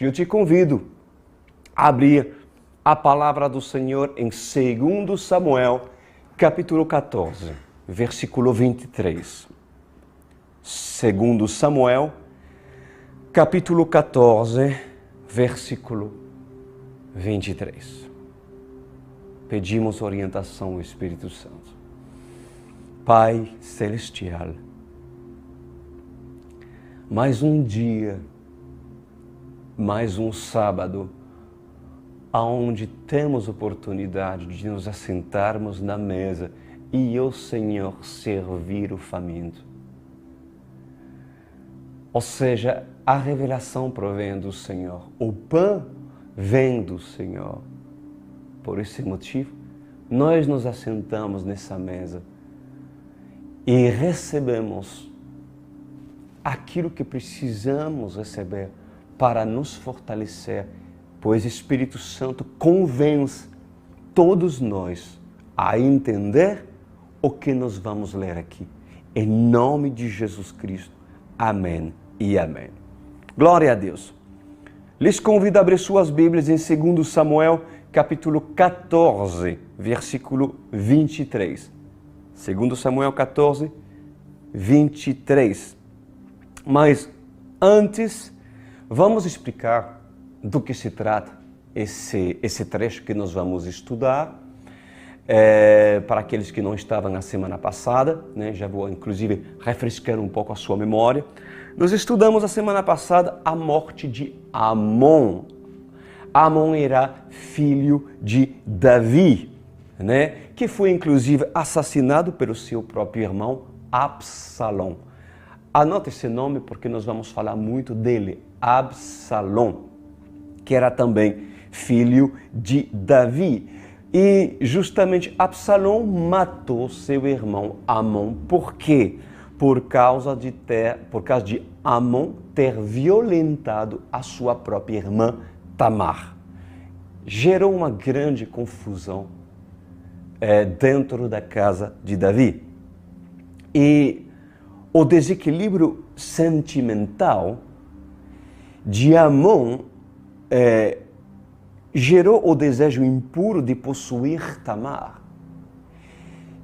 Eu te convido a abrir a palavra do Senhor em 2 Samuel, capítulo 14, versículo 23. 2 Samuel, capítulo 14, versículo 23. Pedimos orientação ao Espírito Santo. Pai Celestial, mais um dia, mais um sábado, aonde temos oportunidade de nos assentarmos na mesa e o Senhor servir o faminto. Ou seja, a revelação provém do Senhor, o pão vem do Senhor. Por esse motivo, nós nos assentamos nessa mesa e recebemos aquilo que precisamos receber para nos fortalecer, pois o Espírito Santo convence todos nós a entender o que nós vamos ler aqui. Em nome de Jesus Cristo. Amém e amém. Glória a Deus. Les convido a abrir suas Bíblias em 2 Samuel, capítulo 14, versículo 23. 2 Samuel 14, 23. Mas antes, vamos explicar do que se trata esse trecho que nós vamos estudar. Para aqueles que não estavam na semana passada, né, já vou inclusive refrescar um pouco a sua memória. Nós estudamos a semana passada a morte de Amon. Amon era filho de Davi, né, que foi inclusive assassinado pelo seu próprio irmão Absalom. Anote esse nome porque nós vamos falar muito dele, Absalom, que era também filho de Davi. E justamente Absalom matou seu irmão Amon. Por quê? Por causa de Amon ter violentado a sua própria irmã Tamar. Gerou uma grande confusão dentro da casa de Davi. E o desequilíbrio sentimental de Amon gerou o desejo impuro de possuir Tamar,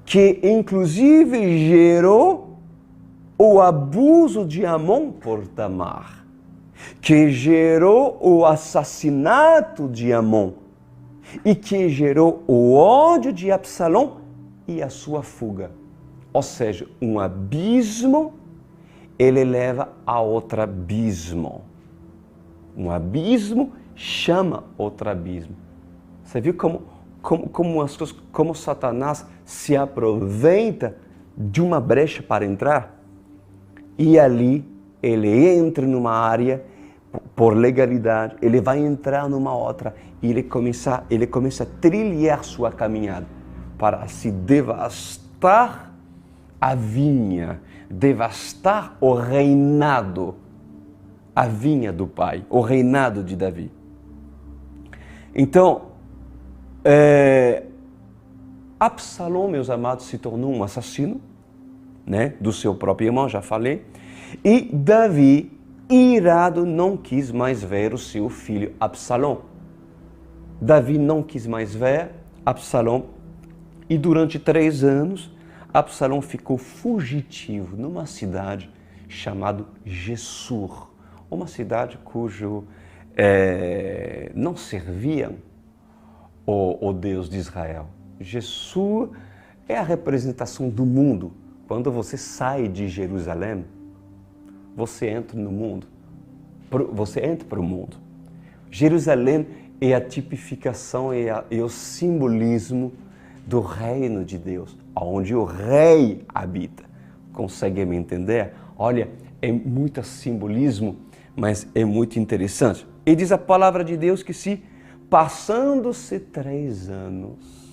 que inclusive gerou o abuso de Amon por Tamar, que gerou o assassinato de Amon e que gerou o ódio de Absalom e a sua fuga. Ou seja, um abismo, ele leva a outro abismo. Um abismo chama outro abismo. Você viu como Satanás se aproveita de uma brecha para entrar? E ali ele entra numa área por legalidade, ele vai entrar numa outra e ele começa a trilhar sua caminhada para se devastar a vinha, devastar o reinado, a vinha do pai, o reinado de Davi. Então, Absalom, meus amados, se tornou um assassino, né, do seu próprio irmão, já falei, e Davi, irado, não quis mais ver o seu filho Absalom. Davi não quis mais ver Absalom e durante 3 anos, Absalom ficou fugitivo numa cidade chamada Gessur, uma cidade cujo não serviam o Deus de Israel. Gessur é a representação do mundo. Quando você sai de Jerusalém, você entra no mundo. Você entra para o mundo. Jerusalém é a tipificação, é o simbolismo do reino de Deus, onde o rei habita. Consegue me entender? Olha, é muito simbolismo, mas é muito interessante. E diz a palavra de Deus que se passando-se 3 anos,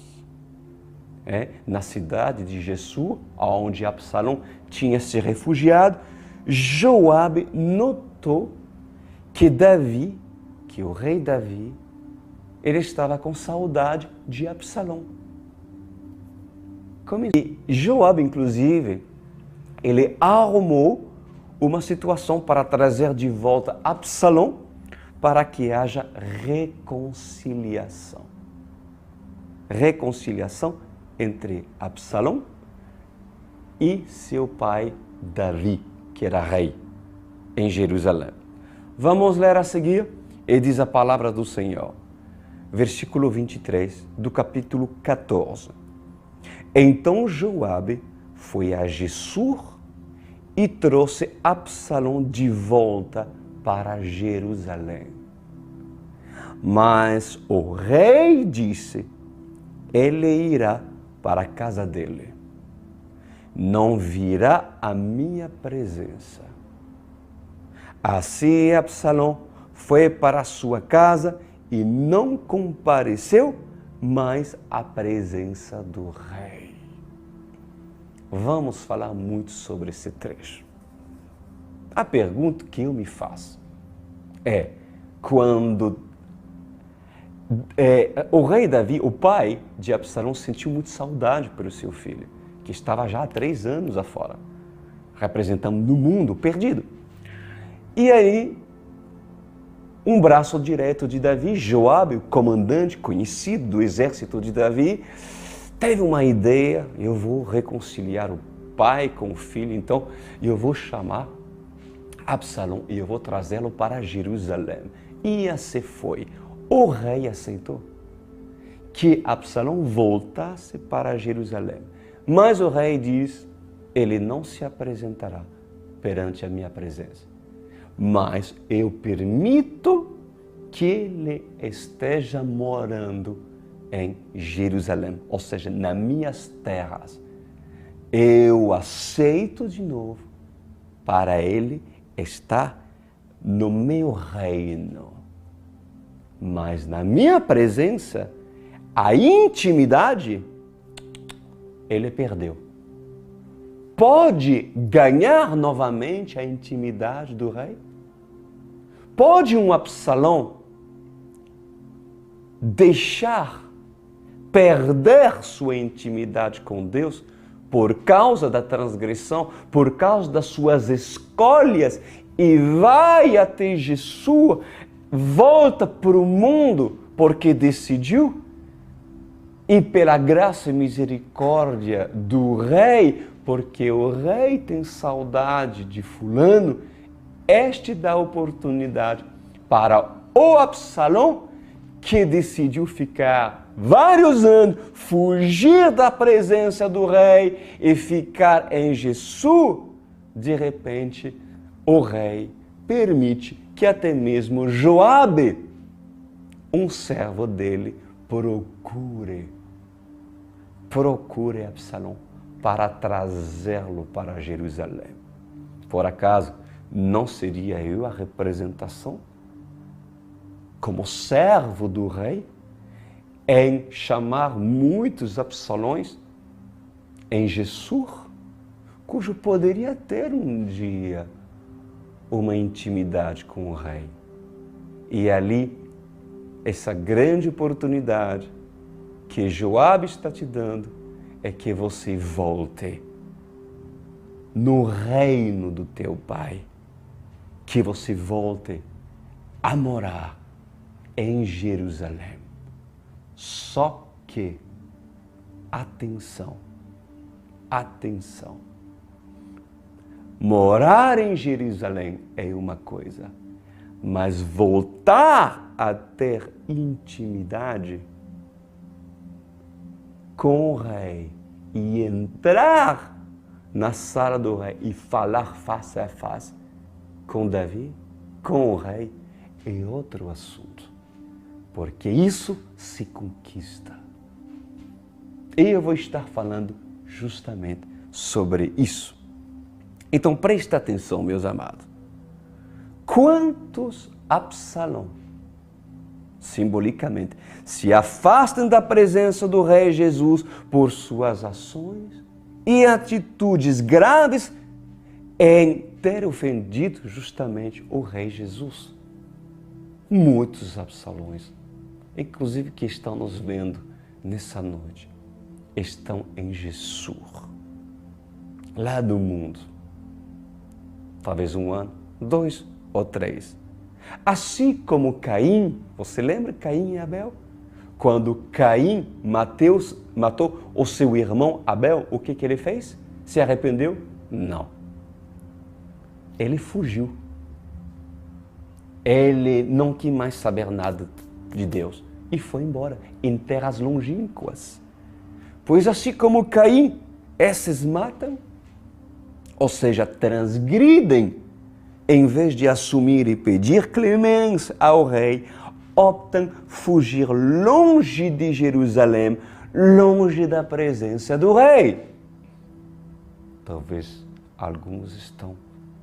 na cidade de Gessur, onde Absalom tinha se refugiado, Joabe notou que Davi, que o rei Davi, ele estava com saudade de Absalom. E Joabe, inclusive, ele arrumou uma situação para trazer de volta Absalom para que haja reconciliação. Reconciliação entre Absalão e seu pai Davi, que era rei em Jerusalém. Vamos ler a seguir, e diz a palavra do Senhor, versículo 23 do capítulo 14. Então Joabe foi a Gessur e trouxe Absalão de volta para Jerusalém. Mas o rei disse: ele irá para a casa dele, não virá à minha presença. Assim Absalão foi para a sua casa e não compareceu mais à presença do rei. Vamos falar muito sobre esse trecho. A pergunta que eu me faço é, quando o rei Davi, o pai de Absalão, sentiu muita saudade pelo seu filho, que estava já há 3 anos afora, representando no mundo perdido. E aí, um braço direto de Davi, Joabe, o comandante conhecido do exército de Davi, teve uma ideia: eu vou reconciliar o pai com o filho, então eu vou chamar Absalão e eu vou trazê-lo para Jerusalém. E assim foi. O rei aceitou que Absalão voltasse para Jerusalém. Mas o rei diz: ele não se apresentará perante a minha presença, mas eu permito que ele esteja morando em Jerusalém, ou seja, nas minhas terras. Eu aceito de novo para ele estar no meu reino. Mas na minha presença, a intimidade, ele perdeu. Pode ganhar novamente a intimidade do rei? Pode um Absalão perder sua intimidade com Deus por causa da transgressão, por causa das suas escolhas, e vai até Jesus, volta para o mundo porque decidiu? E pela graça e misericórdia do rei, porque o rei tem saudade de fulano, este dá oportunidade para o Absalão, que decidiu ficar vários anos, fugir da presença do rei e ficar em Jesus. De repente, o rei permite que até mesmo Joabe, um servo dele, procure Absalão para trazê-lo para Jerusalém. Por acaso, não seria eu a representação, como servo do rei, em chamar muitos Absalões em Jesus, cujo poderia ter um dia uma intimidade com o rei? E ali, essa grande oportunidade que Joabe está te dando é que você volte no reino do teu pai, que você volte a morar em Jerusalém. Só que, atenção, morar em Jerusalém é uma coisa, mas voltar a ter intimidade com o rei e entrar na sala do rei e falar face a face com Davi, com o rei, é outro assunto. Porque isso se conquista. E eu vou estar falando justamente sobre isso. Então presta atenção, meus amados. Quantos Absalão, simbolicamente, se afastam da presença do Rei Jesus por suas ações e atitudes graves em ter ofendido justamente o Rei Jesus? Muitos Absalões, inclusive que estão nos vendo nessa noite, estão em Jesus, lá do mundo. Talvez 1 ano, 2 ou 3. Assim como Caim, você lembra Caim e Abel? Quando Caim matou o seu irmão Abel, o que ele fez? Se arrependeu? Não. Ele fugiu. Ele não quis mais saber nada de Deus e foi embora em terras longínquas. Pois assim como Caim, esses matam, ou seja, transgridem, em vez de assumir e pedir clemência ao rei, optam fugir longe de Jerusalém, longe da presença do rei. Talvez alguns estão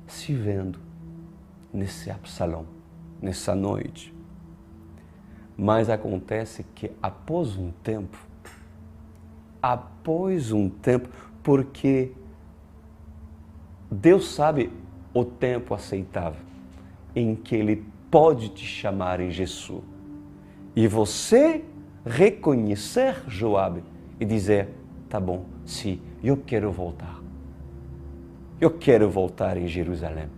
se vendo nesse Absalão, nessa noite. Mas acontece que após um tempo, porque Deus sabe o tempo aceitável em que Ele pode te chamar em Jesus. E você reconhecer Joabe e dizer, tá bom, sim, eu quero voltar. Eu quero voltar em Jerusalém.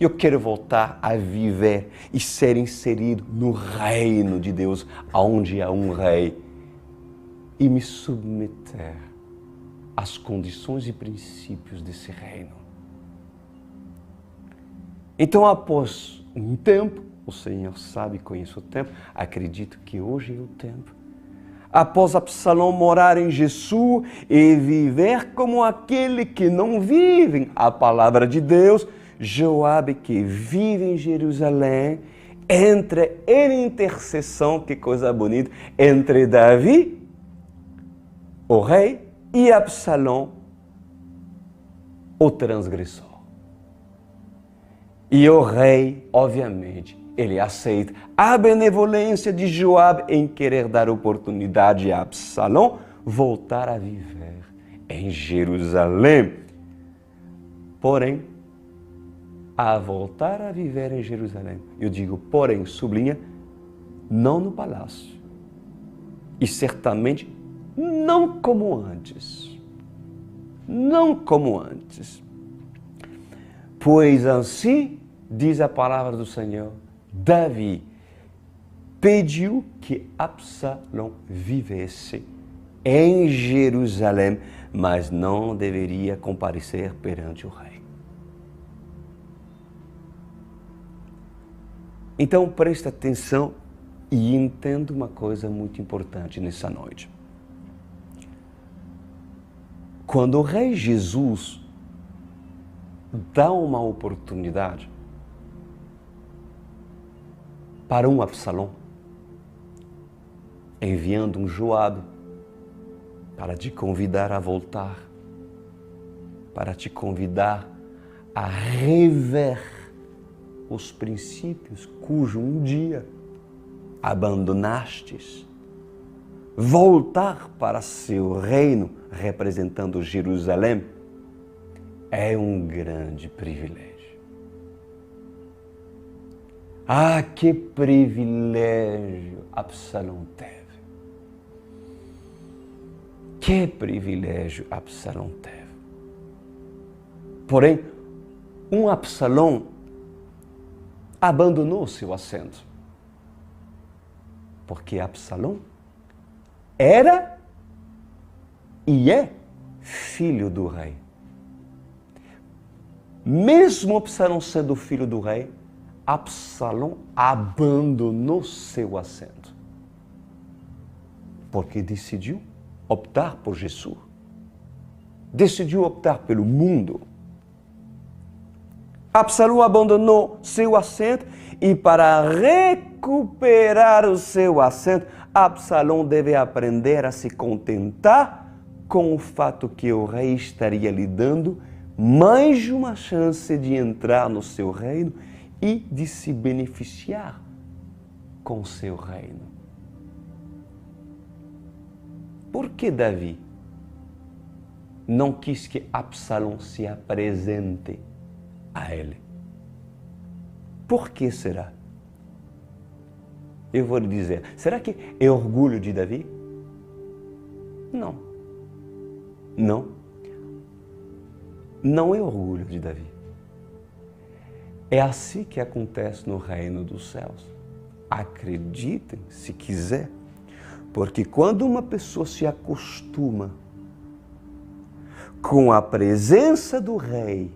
Eu quero voltar a viver e ser inserido no reino de Deus, onde há um rei, e me submeter às condições e princípios desse reino. Então, após um tempo, o Senhor sabe, conhece o tempo, acredito que hoje é o tempo. Após Absalão morar em Jesus e viver como aquele que não vive a palavra de Deus, Joabe, que vive em Jerusalém, entra em intercessão, que coisa bonita, entre Davi, o rei, e Absalão, o transgressor. E o rei, obviamente, ele aceita a benevolência de Joabe em querer dar oportunidade a Absalão voltar a viver em Jerusalém. Porém, a voltar a viver em Jerusalém, eu digo, porém, sublinha, não no palácio. E certamente não como antes. Não como antes. Pois assim, diz a palavra do Senhor, Davi pediu que Absalão vivesse em Jerusalém, mas não deveria comparecer perante o rei. Então presta atenção e entenda uma coisa muito importante nessa noite. Quando o rei Jesus dá uma oportunidade para um Absalão, enviando um Joabe para te convidar a voltar, para te convidar a rever os princípios cujo um dia abandonastes, voltar para seu reino representando Jerusalém, é um grande privilégio. Ah, que privilégio Absalão teve. Que privilégio Absalão teve. Porém, um Absalão abandonou seu assento. Porque Absalão era e é filho do rei. Mesmo Absalão sendo filho do rei, Absalão abandonou seu assento. Porque decidiu optar por Jesus. Decidiu optar pelo mundo. Absalão abandonou seu assento e para recuperar o seu assento, Absalão deve aprender a se contentar com o fato que o rei estaria lhe dando mais uma chance de entrar no seu reino e de se beneficiar com o seu reino. Por que Davi não quis que Absalão se apresente a ele? Por que será? Eu vou lhe dizer, será que é orgulho de Davi? Não. Não. Não é orgulho de Davi. É assim que acontece no reino dos céus. Acreditem, se quiser, porque quando uma pessoa se acostuma com a presença do rei,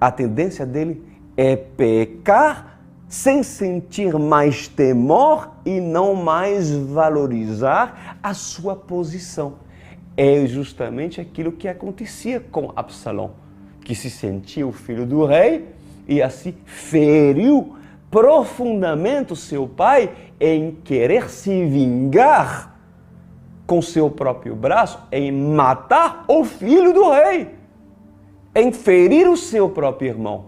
a tendência dele é pecar sem sentir mais temor e não mais valorizar a sua posição. É justamente aquilo que acontecia com Absalão, que se sentia o filho do rei e assim feriu profundamente o seu pai em querer se vingar com seu próprio braço, em matar o filho do rei, em ferir o seu próprio irmão.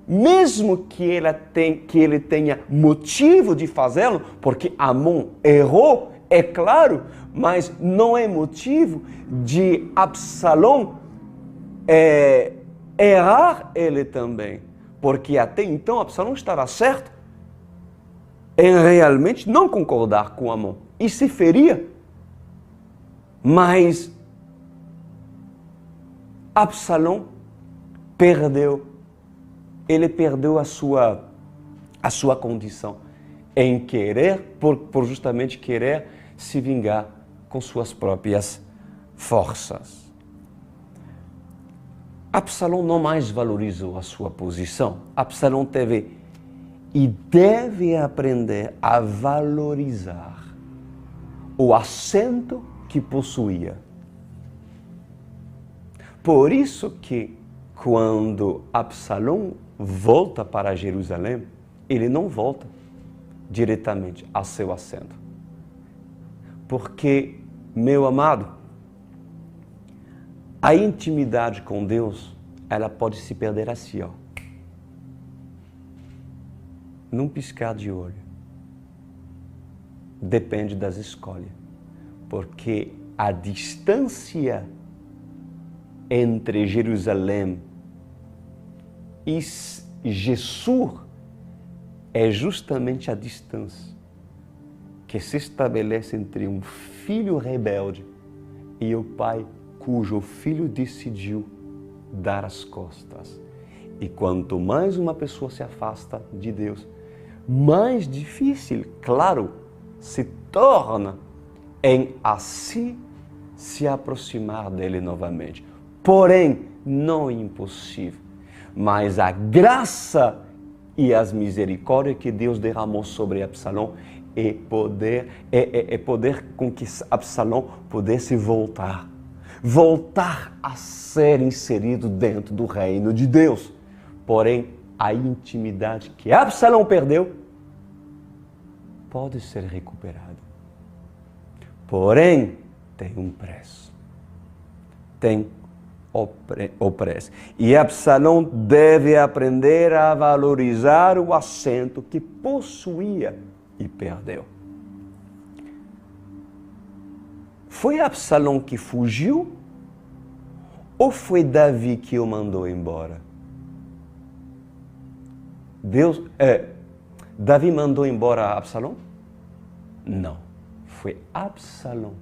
Mesmo que ele tenha motivo de fazê-lo, porque Amon errou, é claro, mas não é motivo de Absalão errar ele também. Porque até então Absalão estava certo em realmente não concordar com Amon e se feria. Mas Absalão perdeu. Ele perdeu a sua condição em querer, por justamente querer se vingar com suas próprias forças. Absalão não mais valorizou a sua posição. Absalão teve e deve aprender a valorizar o assento que possuía. Por isso que quando Absalão volta para Jerusalém, ele não volta diretamente ao seu assento. Porque, meu amado, a intimidade com Deus, ela pode se perder assim, ó. Num piscar de olho. Depende das escolhas. Porque a distância entre Jerusalém e Gessur é justamente a distância que se estabelece entre um filho rebelde e o pai cujo filho decidiu dar as costas. E quanto mais uma pessoa se afasta de Deus, mais difícil, claro, se torna em assim se aproximar dele novamente. Porém, não é impossível. Mas a graça e as misericórdias que Deus derramou sobre Absalão é poder com que Absalão pudesse voltar a ser inserido dentro do reino de Deus. Porém, a intimidade que Absalão perdeu pode ser recuperada. Porém, tem um preço. Tem o preço. E Absalão deve aprender a valorizar o assento que possuía e perdeu. Foi Absalão que fugiu ou foi Davi que o mandou embora? Davi mandou embora Absalão? Não, foi Absalão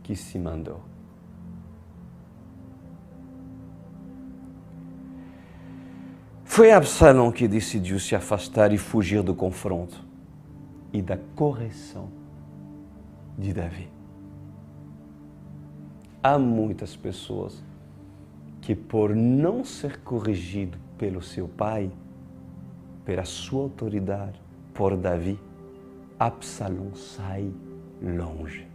que se mandou. Foi Absalão que decidiu se afastar e fugir do confronto e da correção de Davi. Há muitas pessoas que, por não ser corrigido pelo seu pai, pela sua autoridade, por Davi, Absalão sai longe.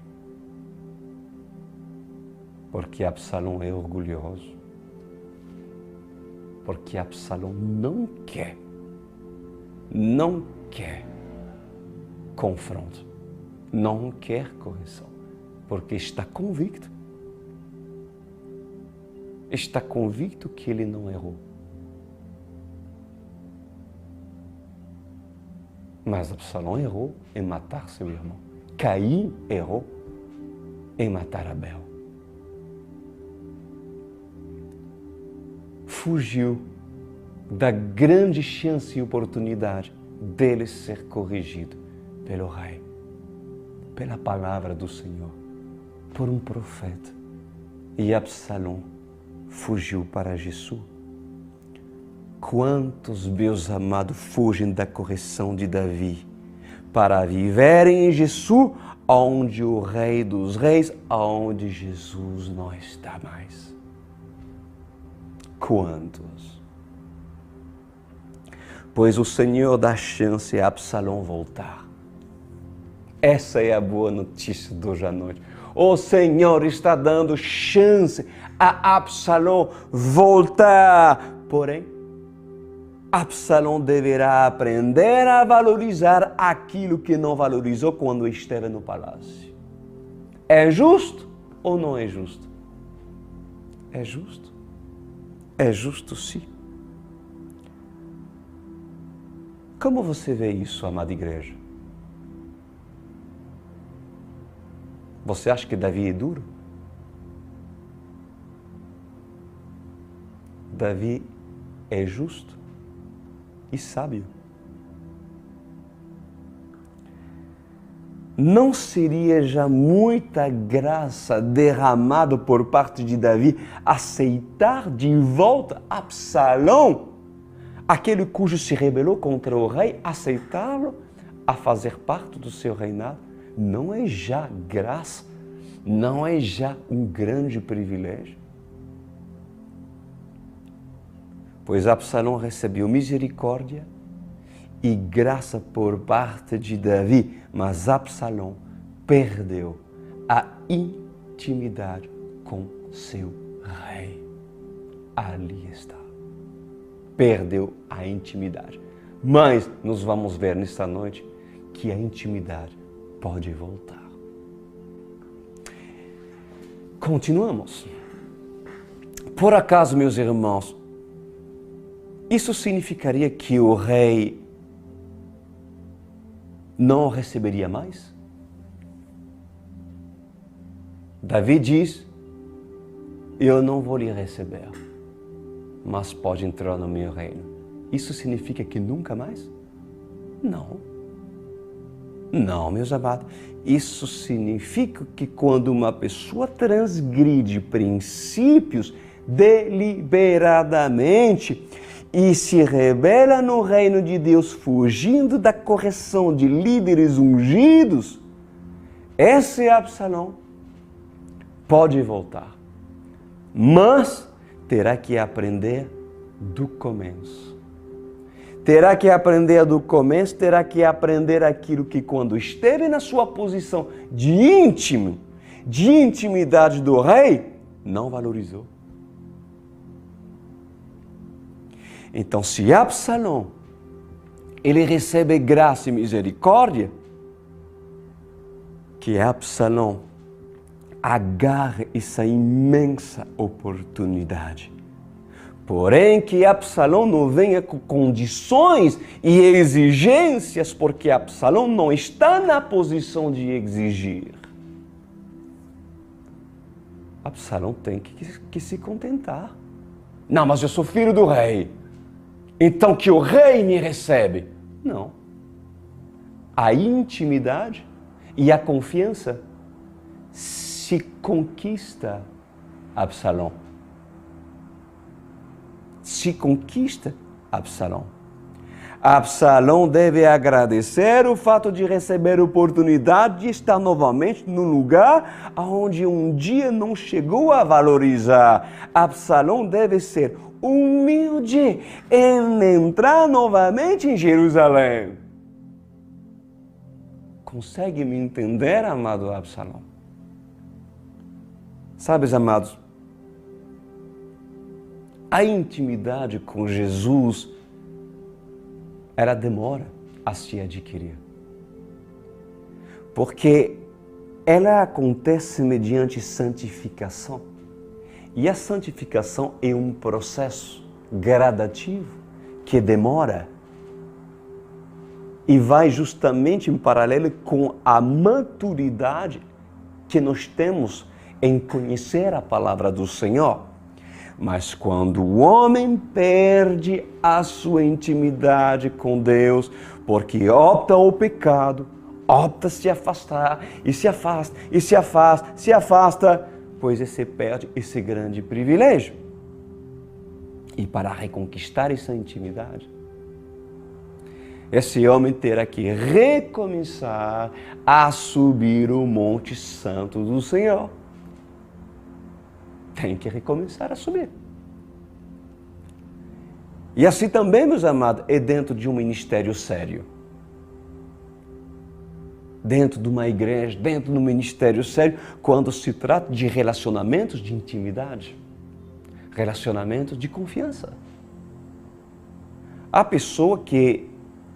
Porque Absalão é orgulhoso. Porque Absalão não quer confronto, não quer correção, porque está convicto que ele não errou. Mas Absalão errou em matar seu irmão. Caim errou em matar Abel. Fugiu da grande chance e oportunidade dele ser corrigido pelo rei, pela palavra do Senhor, por um profeta. E Absalão fugiu para Gessur. Quantos, meus amados, fugem da correção de Davi para viverem em Jesus, onde o Rei dos Reis, onde Jesus não está mais? Quantos? Pois o Senhor dá chance a Absalão voltar. Essa é a boa notícia de hoje à noite. O Senhor está dando chance a Absalão voltar. Porém, Absalão deverá aprender a valorizar aquilo que não valorizou quando esteve no palácio. É justo ou não é justo? É justo. É justo, sim. Como você vê isso, amada igreja? Você acha que Davi é duro? Davi é justo e sábio. Não seria já muita graça derramada por parte de Davi aceitar de volta Absalão, aquele cujo se rebelou contra o rei, aceitá-lo a fazer parte do seu reinado? Não é já graça? Não é já um grande privilégio? Pois Absalão recebeu misericórdia e graça por parte de Davi, mas Absalão perdeu a intimidade com seu rei. Ali está. Perdeu a intimidade. Mas nós vamos ver nesta noite que a intimidade pode voltar. Continuamos. Por acaso, meus irmãos, isso significaria que o rei não o receberia mais? Davi diz: eu não vou lhe receber, mas pode entrar no meu reino. Isso significa que nunca mais? Não. Não, meus amados. Isso significa que quando uma pessoa transgride princípios deliberadamente e se rebela no reino de Deus, fugindo da correção de líderes ungidos, esse Absalão pode voltar, mas terá que aprender do começo. Terá que aprender do começo, terá que aprender aquilo que quando esteve na sua posição de íntimo, de intimidade do rei, não valorizou. Então, se Absalão, ele recebe graça e misericórdia, que Absalão agarre essa imensa oportunidade. Porém, que Absalão não venha com condições e exigências, porque Absalão não está na posição de exigir. Absalão tem que se contentar. Não, mas eu sou filho do rei, então que o rei me recebe. Não. A intimidade e a confiança se conquista, Absalão. Se conquista, Absalão. Absalão deve agradecer o fato de receber a oportunidade de estar novamente no lugar onde um dia não chegou a valorizar. Absalão deve ser humilde em entrar novamente em Jerusalém. Consegue me entender, amado Absalão? Sabes, amados, a intimidade com Jesus, ela demora a se adquirir. Porque ela acontece mediante santificação. E a santificação é um processo gradativo que demora e vai justamente em paralelo com a maturidade que nós temos em conhecer a palavra do Senhor. Mas quando o homem perde a sua intimidade com Deus, porque opta ao pecado, opta se afastar, e se afasta, e se afasta, se afasta, pois esse perde esse grande privilégio. E para reconquistar essa intimidade, esse homem terá que recomeçar a subir o Monte Santo do Senhor. Tem que recomeçar a subir. E assim também, meus amados, é dentro de um ministério sério. Dentro de uma igreja, dentro de um ministério sério, quando se trata de relacionamentos de intimidade, relacionamentos de confiança. Há pessoas que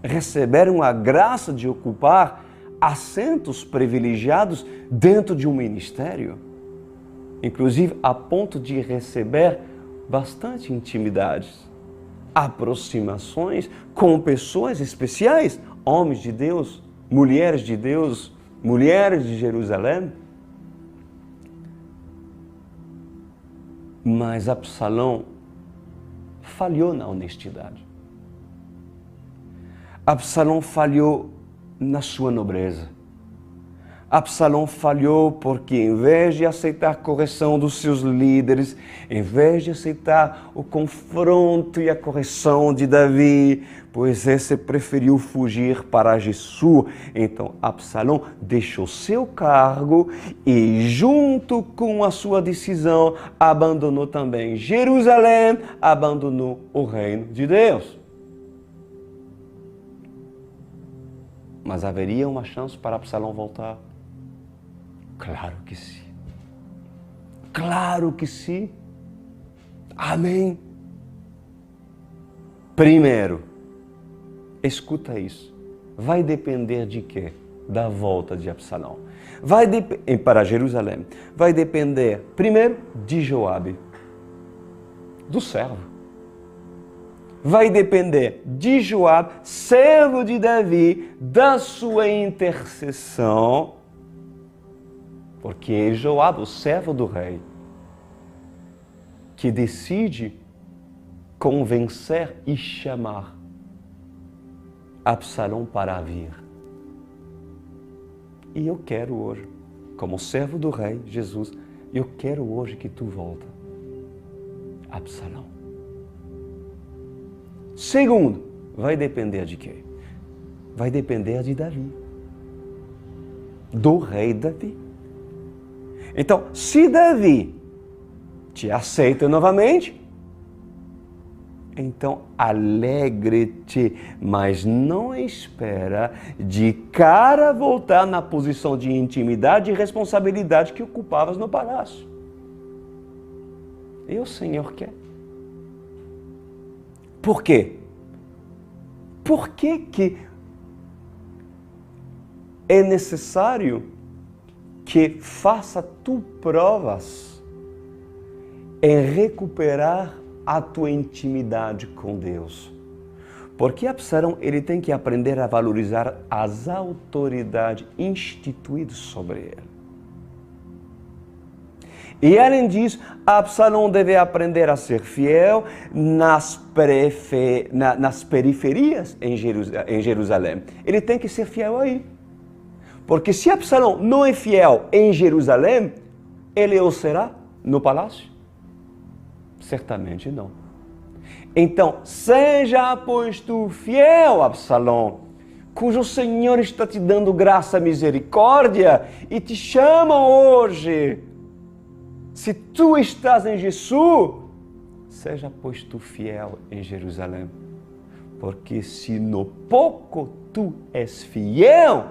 receberam a graça de ocupar assentos privilegiados dentro de um ministério, inclusive a ponto de receber bastante intimidades, aproximações com pessoas especiais, homens de Deus, mulheres de Deus, mulheres de Jerusalém. Mas Absalão falhou na honestidade. Absalão falhou na sua nobreza. Absalão falhou porque, em vez de aceitar a correção dos seus líderes, em vez de aceitar o confronto e a correção de Davi, pois esse preferiu fugir para Gesur. Então, Absalão deixou seu cargo e, junto com a sua decisão, abandonou também Jerusalém, abandonou o reino de Deus. Mas haveria uma chance para Absalão voltar? Claro que sim. Claro que sim. Amém. Primeiro, escuta isso. Vai depender de quê? Da volta de Absalão. Para Jerusalém. Vai depender, primeiro, de Joabe, do servo. Vai depender de Joabe, servo de Davi, da sua intercessão, porque é Joabe, o servo do rei, que decide convencer e chamar Absalão para vir. E eu quero hoje, como servo do rei, Jesus, eu quero hoje que tu volta, Absalão. Segundo, vai depender de quê? Vai depender de Davi, do rei Davi. Então, se Davi te aceita novamente, então alegre-te, mas não espera de cara voltar na posição de intimidade e responsabilidade que ocupavas no palácio. E o Senhor quer. Por quê? Por que é necessário que faça tu provas em recuperar a tua intimidade com Deus? Porque Absalão, ele tem que aprender a valorizar as autoridades instituídas sobre ele. E além disso, Absalão deve aprender a ser fiel nas periferias em Jerusalém. Ele tem que ser fiel aí. Porque se Absalão não é fiel em Jerusalém, ele o será no palácio? Certamente não. Então, seja, pois, tu fiel, Absalão, cujo Senhor está te dando graça e misericórdia e te chama hoje. Se tu estás em Jesus, seja, pois, tu fiel em Jerusalém. Porque se no pouco tu és fiel,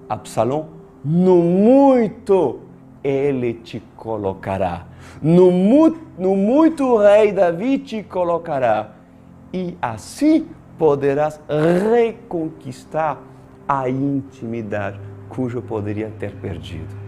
Absalão, no muito ele te colocará. No muito o rei Davi te colocará. E assim poderás reconquistar a intimidade cujo poderia ter perdido.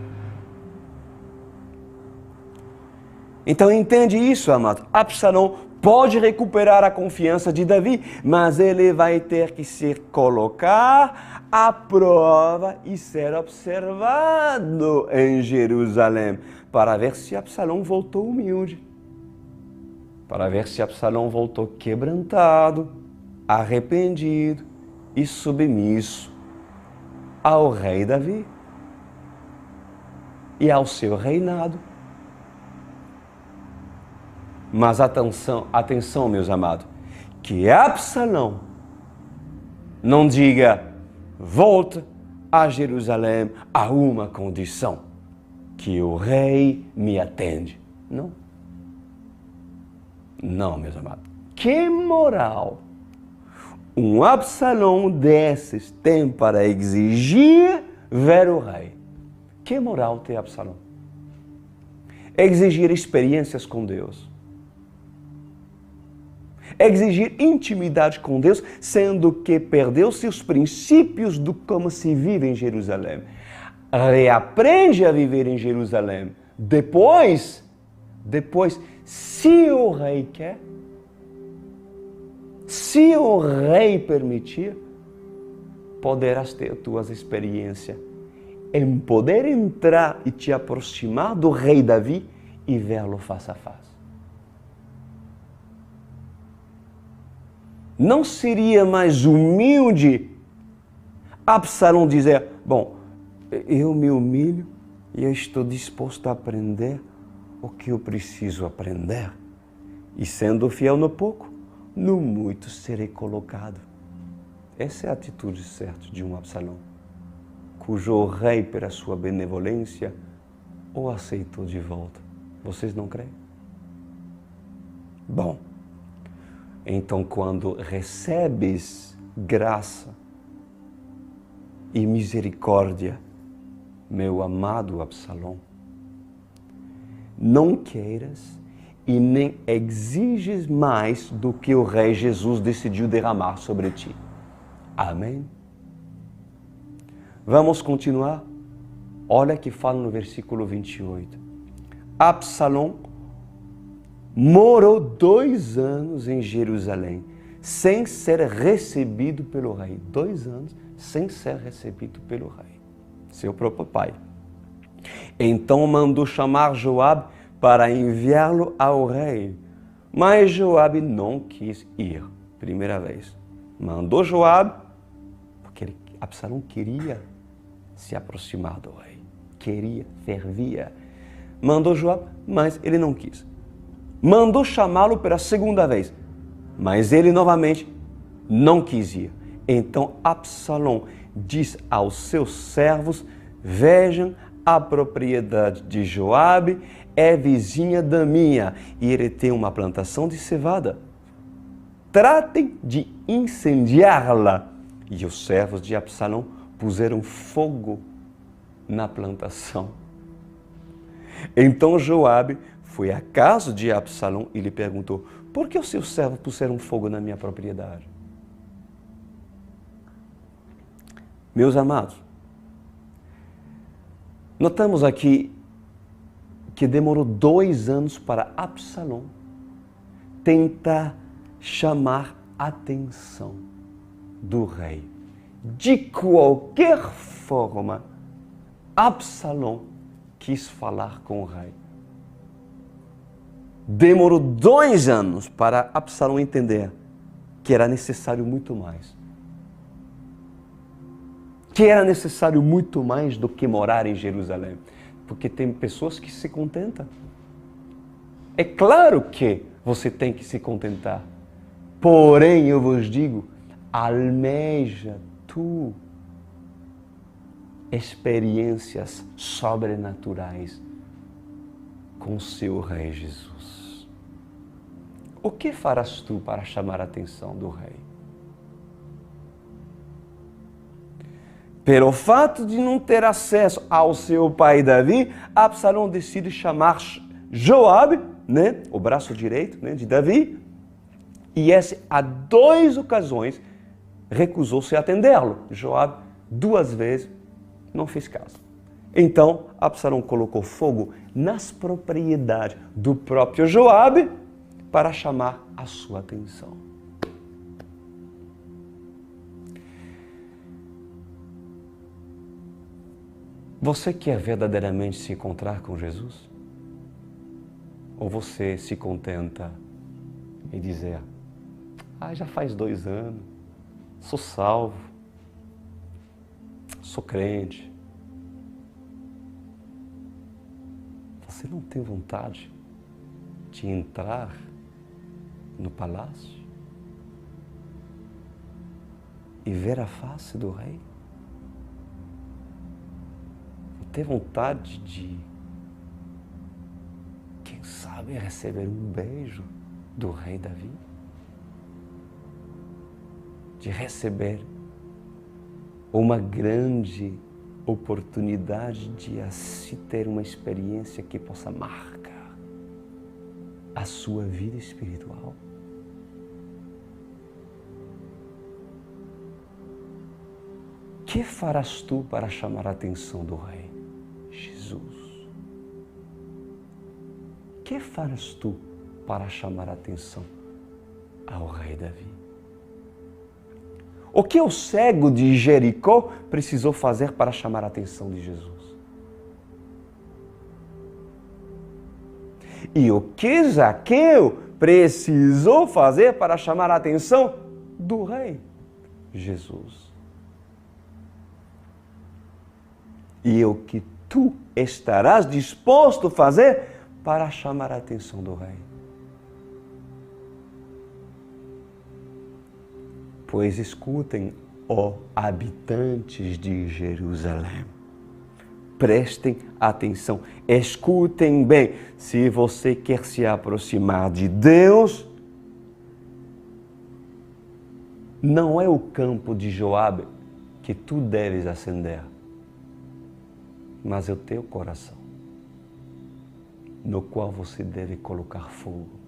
Então entende isso, amado. Absalão pode recuperar a confiança de Davi, mas ele vai ter que se colocar à prova e ser observado em Jerusalém, para ver se Absalão voltou humilde, para ver se Absalão voltou quebrantado, arrependido e submisso ao rei Davi e ao seu reinado. Mas atenção, atenção, meus amados, que Absalão não diga, volta a Jerusalém a uma condição, que o rei me atende. Não. Não, meus amados. Que moral um Absalão desses tem para exigir ver o rei? Que moral tem Absalão? Exigir experiências com Deus. Exigir intimidade com Deus, sendo que perdeu-se os princípios do como se vive em Jerusalém. Reaprende a viver em Jerusalém. Depois, se o rei quer, se o rei permitir, poderás ter tuas experiências em poder entrar e te aproximar do rei Davi e vê-lo face a face. Não seria mais humilde Absalão dizer, bom, eu me humilho e eu estou disposto a aprender o que eu preciso aprender. E sendo fiel no pouco, no muito serei colocado. Essa é a atitude certa de um Absalão, cujo rei, pela sua benevolência, o aceitou de volta. Vocês não creem? Bom, então quando recebes graça e misericórdia, meu amado Absalão, não queiras e nem exiges mais do que o rei Jesus decidiu derramar sobre ti. Amém? Vamos continuar? Olha que fala no versículo 28. Absalão morou 2 anos em Jerusalém, sem ser recebido pelo rei. 2 anos sem ser recebido pelo rei, seu próprio pai. Então mandou chamar Joabe para enviá-lo ao rei. Mas Joabe não quis ir, primeira vez. Mandou Joabe, porque Absalão queria se aproximar do rei. Queria, fervia. Mandou Joabe, mas ele não quis. Mandou chamá-lo pela segunda vez, mas ele novamente não quis ir. Então Absalão diz aos seus servos, vejam, a propriedade de Joabe é vizinha da minha e ele tem uma plantação de cevada. Tratem de incendiá-la. E os servos de Absalão puseram fogo na plantação. Então Joabe foi à casa de Absalão e lhe perguntou, por que os seus servos puseram fogo na minha propriedade? Meus amados, notamos aqui que demorou 2 anos para Absalão tentar chamar a atenção do rei. De qualquer forma, Absalão quis falar com o rei. Demorou 2 anos para Absalão entender que era necessário muito mais. Que era necessário muito mais do que morar em Jerusalém. Porque tem pessoas que se contentam. É claro que você tem que se contentar. Porém, eu vos digo, almeja tu experiências sobrenaturais com seu Rei Jesus. O que farás tu para chamar a atenção do Rei? Pelo fato de não ter acesso ao seu pai Davi, Absalão decide chamar Joabe, o braço direito de Davi, e esse, a 2 ocasiões, recusou-se a atendê-lo. Joabe, 2 vezes, não fez caso. Então, Absalão colocou fogo nas propriedades do próprio Joabe para chamar a sua atenção. Você quer verdadeiramente se encontrar com Jesus? Ou você se contenta em dizer, já faz 2 anos, sou salvo, sou crente. Você não tem vontade de entrar no palácio e ver a face do rei? Ter vontade de, quem sabe, receber um beijo do rei Davi? De receber uma grande oportunidade de assim ter uma experiência que possa marcar a sua vida espiritual? Que farás tu para chamar a atenção do rei? Jesus. Que farás tu para chamar a atenção ao rei Davi? O que o cego de Jericó precisou fazer para chamar a atenção de Jesus? E o que Zaqueu precisou fazer para chamar a atenção do rei? Jesus. E o que tu estarás disposto a fazer para chamar a atenção do rei? Pois escutem, ó habitantes de Jerusalém, prestem atenção, escutem bem. Se você quer se aproximar de Deus, não é o campo de Joabe que tu deves acender, mas é o teu coração, no qual você deve colocar fogo.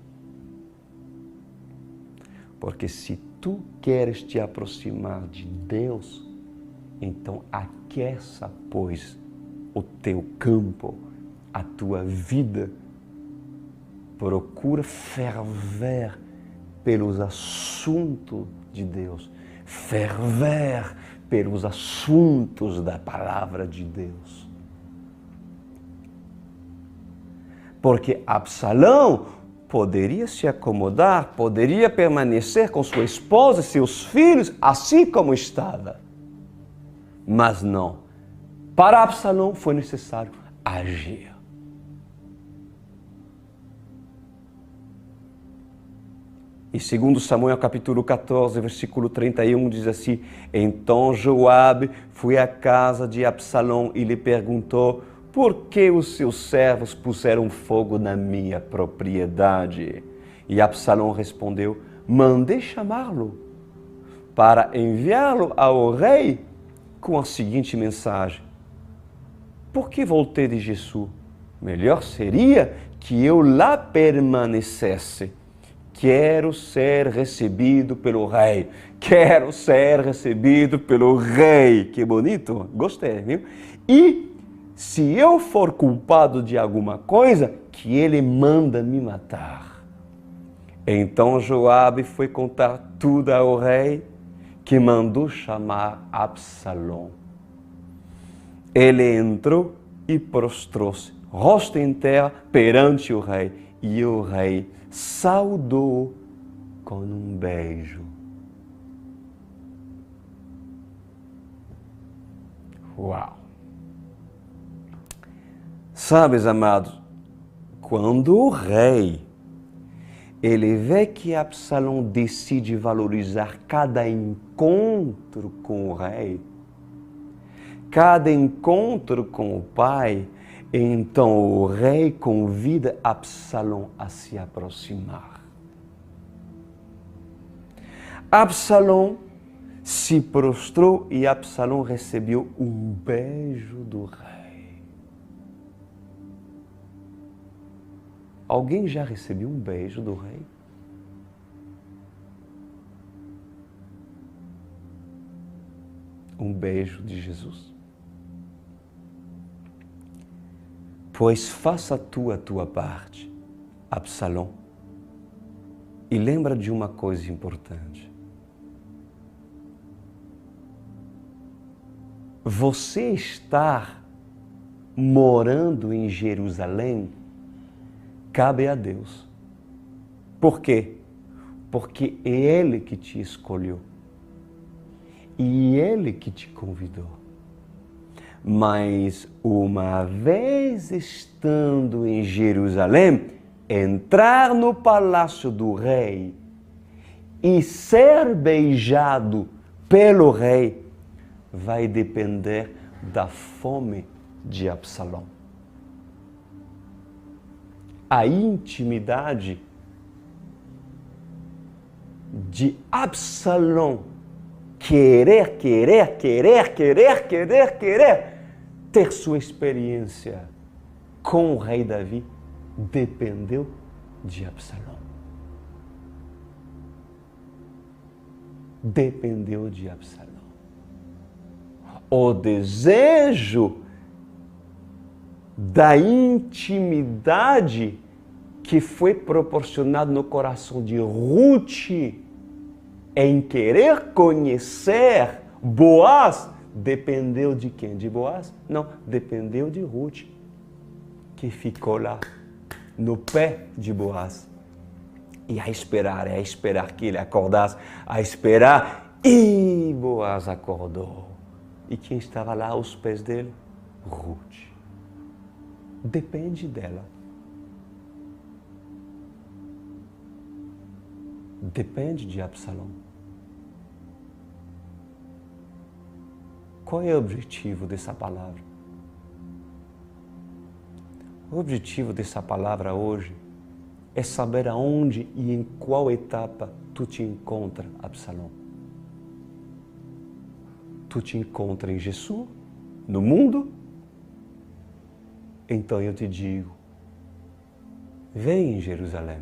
Porque se tu queres te aproximar de Deus, então aqueça, pois, o teu campo, a tua vida. Procura ferver pelos assuntos de Deus, ferver pelos assuntos da palavra de Deus. Porque Absalão poderia se acomodar, poderia permanecer com sua esposa e seus filhos, assim como estava. Mas não. Para Absalão foi necessário agir. E segundo Samuel capítulo 14, versículo 31, diz assim: Então Joabe foi à casa de Absalão e lhe perguntou: por que os seus servos puseram fogo na minha propriedade? E Absalão respondeu: mandei chamá-lo para enviá-lo ao rei com a seguinte mensagem: por que voltei de Jessu? Melhor seria que eu lá permanecesse. Quero ser recebido pelo rei. Quero ser recebido pelo rei. Que bonito, gostei, viu? E se eu for culpado de alguma coisa, que ele manda me matar. Então Joabe foi contar tudo ao rei, que mandou chamar Absalão. Ele entrou e prostrou-se, rosto em terra, perante o rei. E o rei saudou com um beijo. Uau! Sabes, amados, quando o rei ele vê que Absalão decide valorizar cada encontro com o rei, cada encontro com o pai, então o rei convida Absalão a se aproximar. Absalão se prostrou e Absalão recebeu um beijo do rei. Alguém já recebeu um beijo do rei? Um beijo de Jesus? Pois faça tu a tua parte, Absalão, e lembra de uma coisa importante. Você estar morando em Jerusalém cabe a Deus. Por quê? Porque é Ele que te escolheu e Ele que te convidou. Mas uma vez estando em Jerusalém, entrar no palácio do rei e ser beijado pelo rei vai depender da fome de Absalão. A intimidade de Absalão querer ter sua experiência com o rei Davi dependeu de Absalão. Dependeu de Absalão. O desejo da intimidade que foi proporcionado no coração de Ruth em querer conhecer Boaz, dependeu de quem? De Boaz? Não, dependeu de Ruth, que ficou lá no pé de Boaz. E a esperar que ele acordasse, a esperar, e Boaz acordou. E quem estava lá aos pés dele? Ruth. Depende dela. Depende de Absalão. Qual é o objetivo dessa palavra? O objetivo dessa palavra hoje é saber aonde e em qual etapa tu te encontra, Absalão. Tu te encontra em Jesus, no mundo? Então eu te digo, vem em Jerusalém.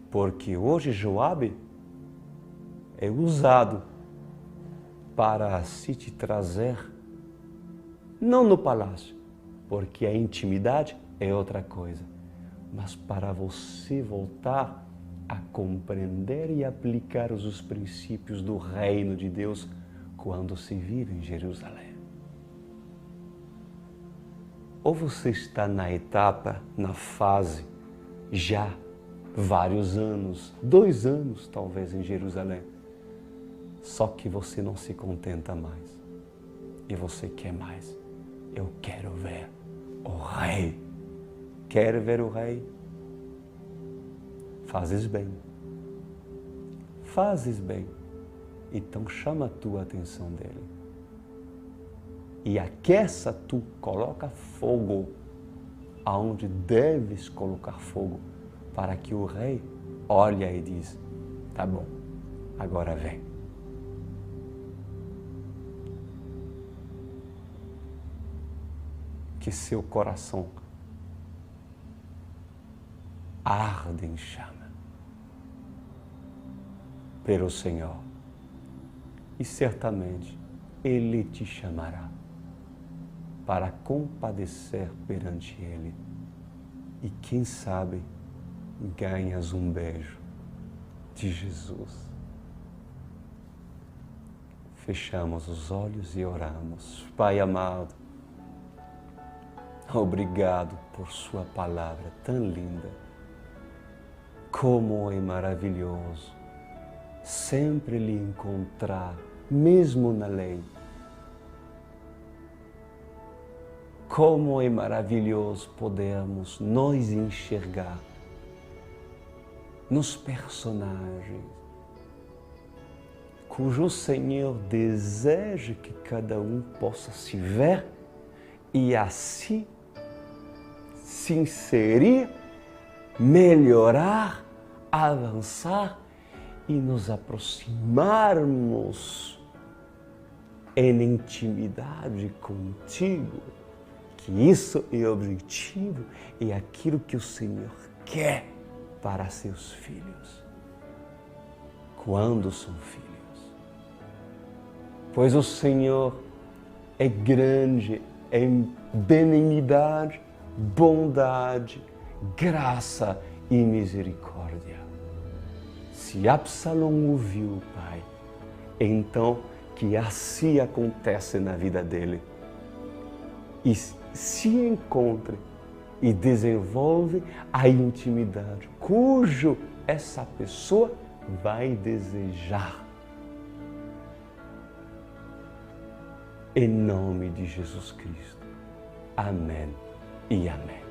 Porque hoje Joabe é usado para se te trazer, não no palácio, porque a intimidade é outra coisa, mas para você voltar a compreender e aplicar os princípios do reino de Deus quando se vive em Jerusalém. Ou você está na etapa, na fase, já vários anos, 2 anos talvez em Jerusalém, só que você não se contenta mais e você quer mais. Eu quero ver o rei. Quer ver o rei? Fazes bem. Fazes bem. Então chama a tua atenção dele. E aqueça tu, coloca fogo aonde deves colocar fogo, para que o rei olhe e diz, tá bom, agora vem. Que seu coração arde em chama pelo Senhor e certamente Ele te chamará para compadecer perante Ele e quem sabe ganhas um beijo de Jesus. Fechamos os olhos e oramos. Pai amado, obrigado por sua palavra tão linda. Como é maravilhoso sempre lhe encontrar, mesmo na lei. Como é maravilhoso podermos nós enxergar nos personagens cujo Senhor deseja que cada um possa se ver e assim se inserir, melhorar, avançar e nos aproximarmos em intimidade contigo, que isso é o objetivo e aquilo que o Senhor quer para seus filhos, quando são filhos. Pois o Senhor é grande em benignidade, bondade, graça e misericórdia. Se Absalão ouviu, Pai, então que assim acontece na vida dele. E se encontre e desenvolve a intimidade, cujo essa pessoa vai desejar. Em nome de Jesus Cristo. Amém e amém.